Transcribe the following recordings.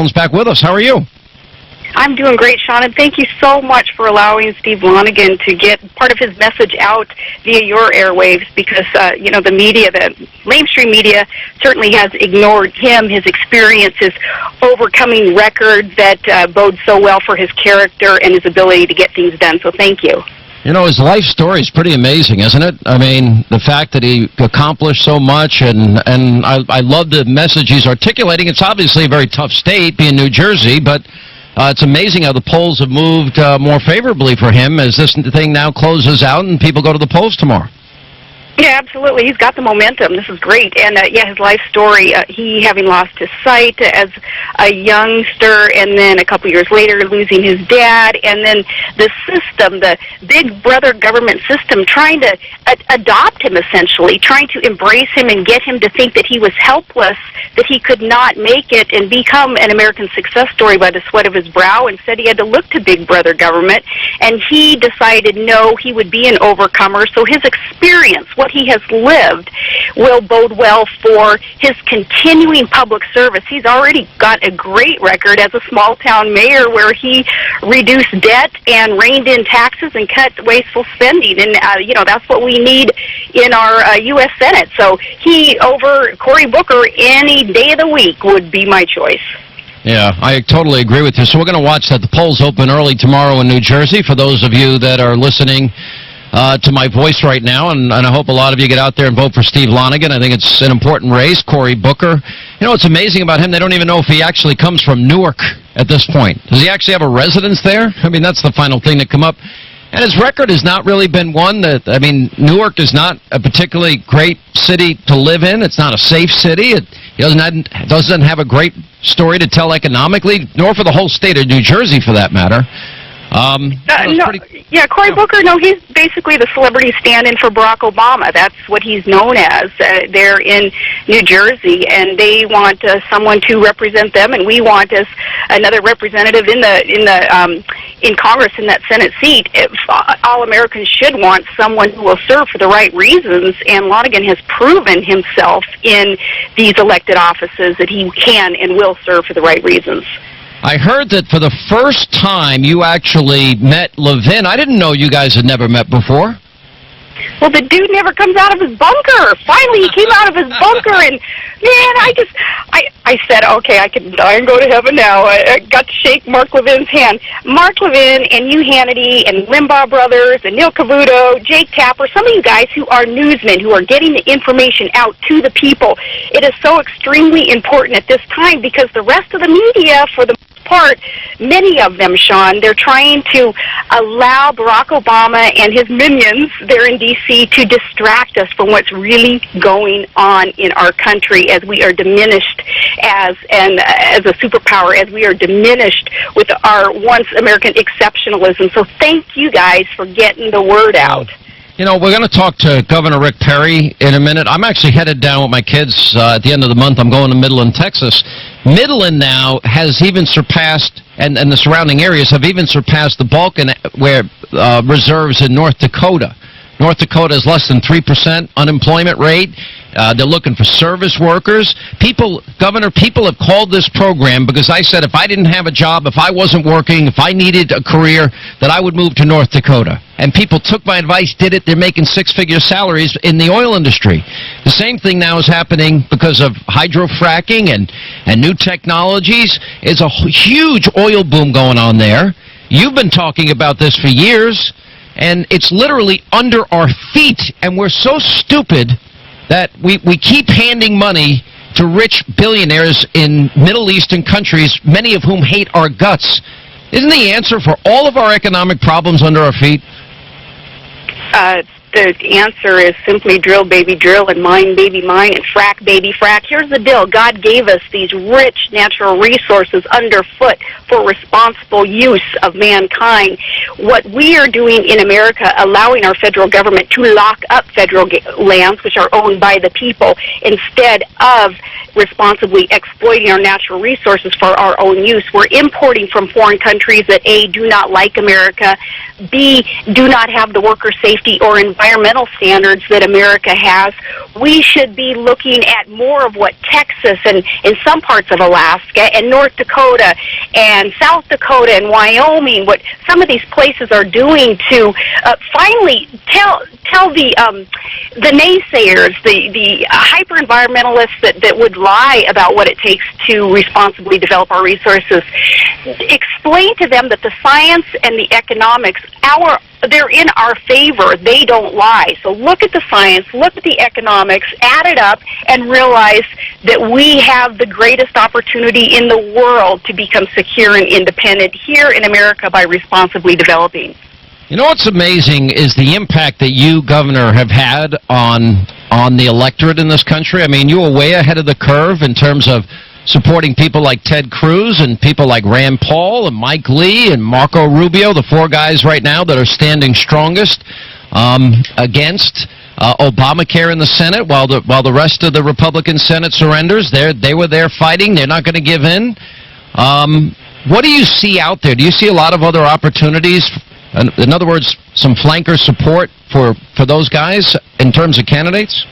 phone's back with us. How are you? I'm doing great, Sean, and thank you so much for allowing Steve Lanigan to get part of his message out via your airwaves because, the media, the mainstream media, certainly has ignored him, his experiences, overcoming records that bode so well for his character and his ability to get things done. So thank you. You know, his life story is pretty amazing, isn't it? I mean, the fact that he accomplished so much, and I love the message he's articulating. It's obviously a very tough state, being New Jersey, but it's amazing how the polls have moved more favorably for him as this thing now closes out and people go to the polls tomorrow. Yeah, absolutely. He's got the momentum. This is great. And, his life story, he having lost his sight as a youngster and then a couple years later losing his dad, and then the system, the big brother government system, trying to adopt him essentially, trying to embrace him and get him to think that he was helpless, that he could not make it and become an American success story by the sweat of his brow. Instead, he had to look to big brother government, and he decided no, he would be an overcomer. So his experience, what he has lived, will bode well for his continuing public service. He's already got a great record as a small-town mayor where he reduced debt and reined in taxes and cut wasteful spending. And, that's what we need in our U.S. Senate. So he over Cory Booker any day of the week would be my choice. Yeah, I totally agree with you. So we're going to watch that. The polls open early tomorrow in New Jersey. For those of you that are listening to my voice right now, and I hope a lot of you get out there and vote for Steve Lanigan. I think it's an important race. Cory Booker. You know what's amazing about him? They don't even know if he actually comes from Newark at this point. Does he actually have a residence there? I mean, that's the final thing to come up. And his record has not really been one that, I mean, Newark is not a particularly great city to live in. It's not a safe city. It doesn't have a great story to tell economically, nor for the whole state of New Jersey, for that matter. Cory Booker, he's basically the celebrity stand-in for Barack Obama. That's what he's known as there in New Jersey, and they want someone to represent them, and we want as another representative in Congress in that Senate seat. All Americans should want someone who will serve for the right reasons, and Lanigan has proven himself in these elected offices that he can and will serve for the right reasons. I heard that for the first time you actually met Levin. I didn't know you guys had never met before. Well, the dude never comes out of his bunker. Finally, he came out of his bunker, and, man, I said, okay, I can die and go to heaven now. I got to shake Mark Levin's hand. Mark Levin and you, Hannity, and Limbaugh Brothers, and Neil Cavuto, Jake Tapper, some of you guys who are newsmen, who are getting the information out to the people. It is so extremely important at this time because the rest of the media, for the part, many of them, Sean, they're trying to allow Barack Obama and his minions there in D.C. to distract us from what's really going on in our country as we are diminished as a superpower, as we are diminished with our once American exceptionalism. So thank you guys for getting the word out. You know, we're going to talk to Governor Rick Perry in a minute. I'm actually headed down with my kids at the end of the month. I'm going to Midland, Texas. Midland now has even surpassed, and the surrounding areas have even surpassed the Balkan reserves in North Dakota. North Dakota is less than 3% unemployment rate. They're looking for service workers. Governor, people have called this program because I said if I didn't have a job, if I wasn't working, if I needed a career, that I would move to North Dakota. And people took my advice, did it. They're making six-figure salaries in the oil industry. The same thing now is happening because of hydrofracking and new technologies. It's a huge oil boom going on there. You've been talking about this for years, and it's literally under our feet, and we're so stupid that we keep handing money to rich billionaires in Middle Eastern countries, many of whom hate our guts. Isn't the answer for all of our economic problems under our feet? The answer is simply drill, baby, drill, and mine, baby, mine, and frack, baby, frack. Here's the deal. God gave us these rich natural resources underfoot for responsible use of mankind. What we are doing in America, allowing our federal government to lock up federal lands, which are owned by the people, instead of responsibly exploiting our natural resources for our own use. We're importing from foreign countries that, A, do not like America, B, do not have the worker safety or environmental standards that America has. We should be looking at more of what Texas and in some parts of Alaska and North Dakota and South Dakota and Wyoming, what some of these places are doing to finally tell the naysayers, the hyper-environmentalists that would lie about what it takes to responsibly develop our resources, explain to them that the science and the economics, they're in our favor. They don't lie. So look at the science, look at the economics, add it up, and realize that we have the greatest opportunity in the world to become secure and independent here in America by responsibly developing. You know what's amazing is the impact that you, Governor, have had on the electorate in this country. I mean, you were way ahead of the curve in terms of supporting people like Ted Cruz and people like Rand Paul and Mike Lee and Marco Rubio, the four guys right now that are standing strongest against Obamacare in the Senate, while the rest of the Republican Senate surrenders. They were there fighting. They're not going to give in. What do you see out there? Do you see a lot of other opportunities? In other words, some flanker support for those guys in terms of candidates?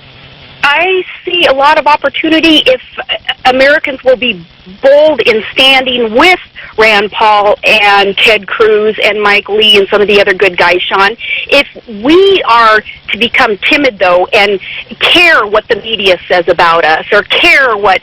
I see a lot of opportunity if Americans will be bold in standing with Rand Paul and Ted Cruz and Mike Lee and some of the other good guys, Sean. If we are to become timid, though, and care what the media says about us or care what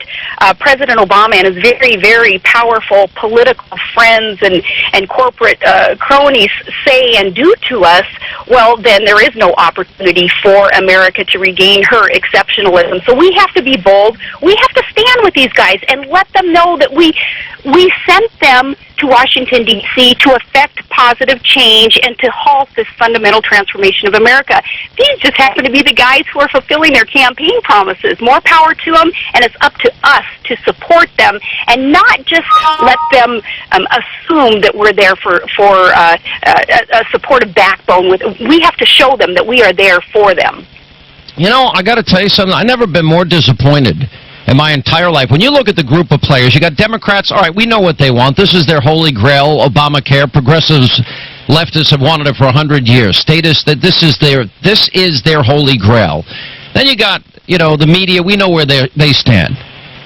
President Obama and his very, very powerful political friends and corporate cronies say and do to us, well, then there is no opportunity for America to regain her exceptionalism. So we have to be bold. We have to stand with these guys and let them know that we sent them to Washington, D.C. to effect positive change and to halt this fundamental transformation of America. These just happen to be the guys who are fulfilling their campaign promises. More power to them, and it's up to us to support them and not just let them assume that we're there for a supportive backbone. We have to show them that we are there for them. You know, I got to tell you something. I've never been more disappointed in my entire life. When you look at the group of players, you got Democrats, all right, we know what they want. This is their holy grail, Obamacare. Progressives, leftists have wanted it for 100 years. Statists, that this is their holy grail. Then you got, the media, we know where they stand.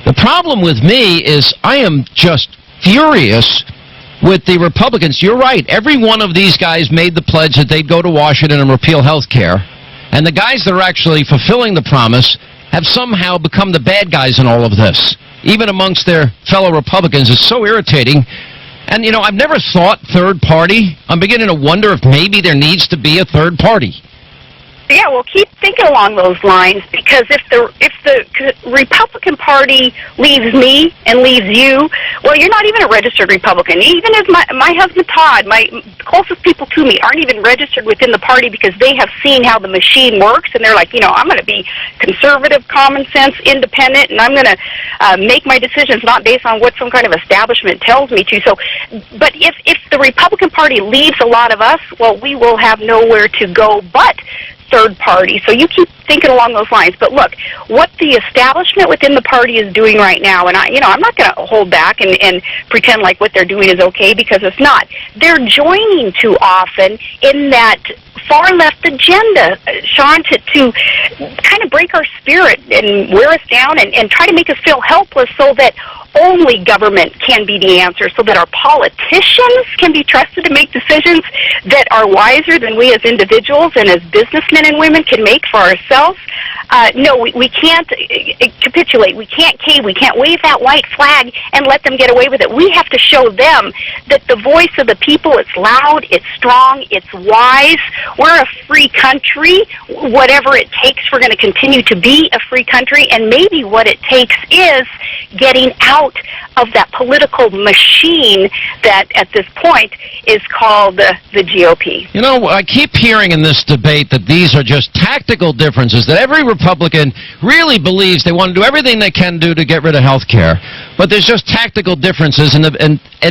The problem with me is I am just furious with the Republicans. You're right. Every one of these guys made the pledge that they'd go to Washington and repeal health care. And the guys that are actually fulfilling the promise have somehow become the bad guys in all of this, even amongst their fellow Republicans. It's so irritating. And, I've never thought third party. I'm beginning to wonder if maybe there needs to be a third party. Yeah, well, keep thinking along those lines, because if the Republican Party leaves me and leaves you, well, you're not even a registered Republican. Even as my husband Todd, my closest people to me, aren't even registered within the party because they have seen how the machine works, and they're like, I'm going to be conservative, common sense, independent, and I'm going to make my decisions not based on what some kind of establishment tells me to. So, but if the Republican Party leaves a lot of us, well, we will have nowhere to go but third party. So you keep thinking along those lines. But look, what the establishment within the party is doing right now, and I'm not going to hold back and pretend like what they're doing is okay, because it's not. They're joining too often in that far left agenda, Sean, to kind of break our spirit and wear us down and try to make us feel helpless so that only government can be the answer, so that our politicians can be trusted to make decisions that are wiser than we as individuals and as businessmen and women can make for ourselves. No, we can't capitulate. We can't cave. We can't wave that white flag and let them get away with it. We have to show them that the voice of the people, it's loud, it's strong, it's wise. We're a free country. Whatever it takes, we're going to continue to be a free country, and maybe what it takes is getting out of that political machine that at this point is called the GOP. I keep hearing in this debate that these are just tactical differences, that every Republican really believes they want to do everything they can do to get rid of health care, but there's just tactical differences. And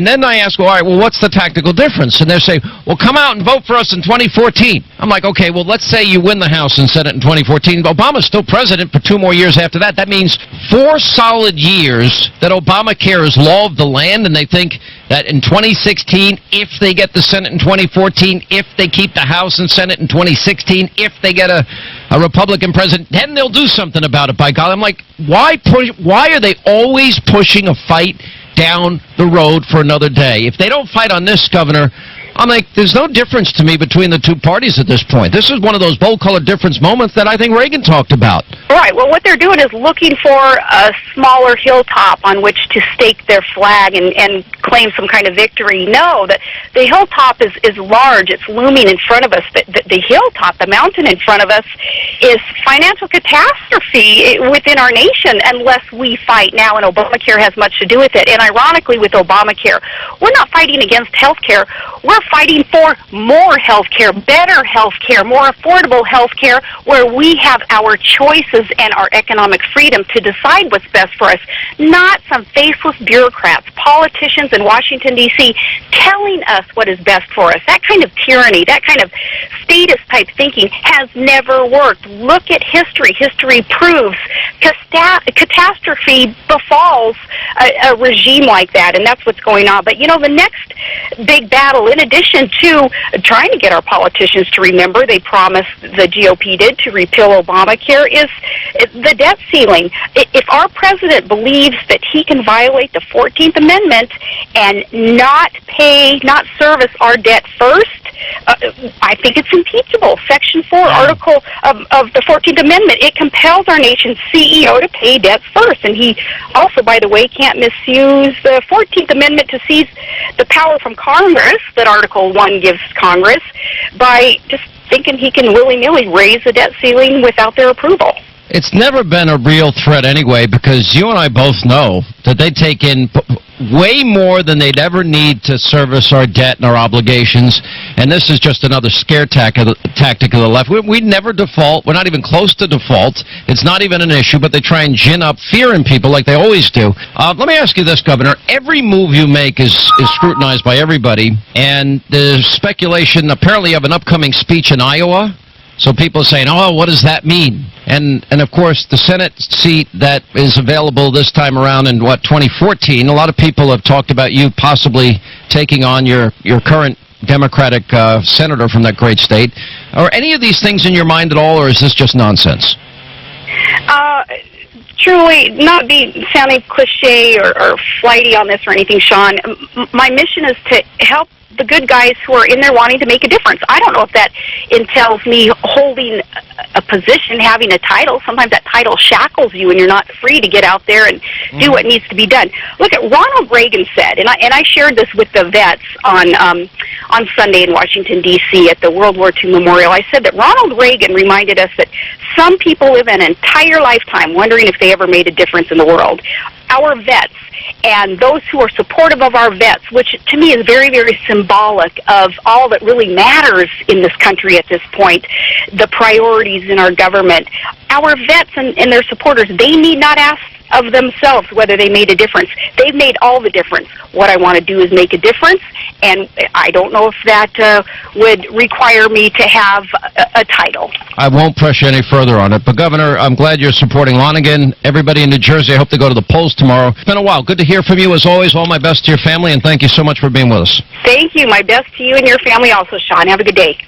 then I ask, well, all right, well, what's the tactical difference? And they say, well, come out and vote for us in 2014. I'm like, okay, well, let's say you win the House and Senate in 2014. Obama's still president for 2 more years after that. That means 4 solid years that Obamacare is law of the land, and they think that in 2016, if they get the Senate in 2014, if they keep the House and Senate in 2016, if they get a Republican president, then they'll do something about it, by God. I'm like, why are they always pushing a fight down the road for another day? If they don't fight on this, Governor, I'm like, there's no difference to me between the two parties at this point. This is one of those bold-colored difference moments that I think Reagan talked about. Right. Well, what they're doing is looking for a smaller hilltop on which to stake their flag and claim some kind of victory. No, the hilltop is large. It's looming in front of us. The hilltop, the mountain in front of us, is financial catastrophe within our nation unless we fight now, and Obamacare has much to do with it. And ironically, with Obamacare, we're not fighting against health care. We're fighting for more health care, better health care, more affordable health care, where we have our choices and our economic freedom to decide what's best for us, not some faceless bureaucrats, politicians in Washington, D.C., telling us what is best for us. That kind of tyranny, that kind of statist-type thinking has never worked. Look at history. History proves catastrophe befalls a regime like that, and that's what's going on. But, you know, the next big battle, in addition to trying to get our politicians to remember, they promised, the GOP did, to repeal Obamacare, is the debt ceiling. If our president believes that he can violate the 14th Amendment and not service our debt first, I think it's impeachable. Section 4, Article of the 14th Amendment, it compels our nation's CEO to pay debts first. And he also, by the way, can't misuse the 14th Amendment to seize the power from Congress that Article 1 gives Congress by just thinking he can willy-nilly raise the debt ceiling without their approval. It's never been a real threat anyway, because you and I both know that they take in way more than they'd ever need to service our debt and our obligations, and this is just another scare tactic of the left. We never default. We're not even close to default. It's not even an issue, but they try and gin up fear in people like they always do. Let me ask you this, Governor. Every move you make is scrutinized by everybody, and there's speculation apparently of an upcoming speech in Iowa. So people are saying, oh, what does that mean? And of course, the Senate seat that is available this time around in, 2014, a lot of people have talked about you possibly taking on your current Democratic senator from that great state. Are any of these things in your mind at all, or is this just nonsense? Truly, not be sounding cliche or flighty on this or anything, Sean. My mission is to help the good guys who are in there wanting to make a difference. I don't know if that entails me holding a position, having a title. Sometimes that title shackles you and you're not free to get out there and do what needs to be done. Look at Ronald Reagan said, and I shared this with the vets on Sunday in Washington, D.C. at the World War II Memorial. I said that Ronald Reagan reminded us that some people live an entire lifetime wondering if they ever made a difference in the world. Our vets and those who are supportive of our vets, which to me is very, very symbolic of all that really matters in this country at this point, the priorities in our government. Our vets and their supporters, they need not ask of themselves whether they made a difference. They've made all the difference. What I want to do is make a difference, and I don't know if that would require me to have a title. I won't press you any further on it. But, Governor, I'm glad you're supporting Lanigan. Everybody in New Jersey, I hope they go to the polls tomorrow. It's been a while. Good to hear from you, as always. All my best to your family, and thank you so much for being with us. Thank you. My best to you and your family also, Sean. Have a good day.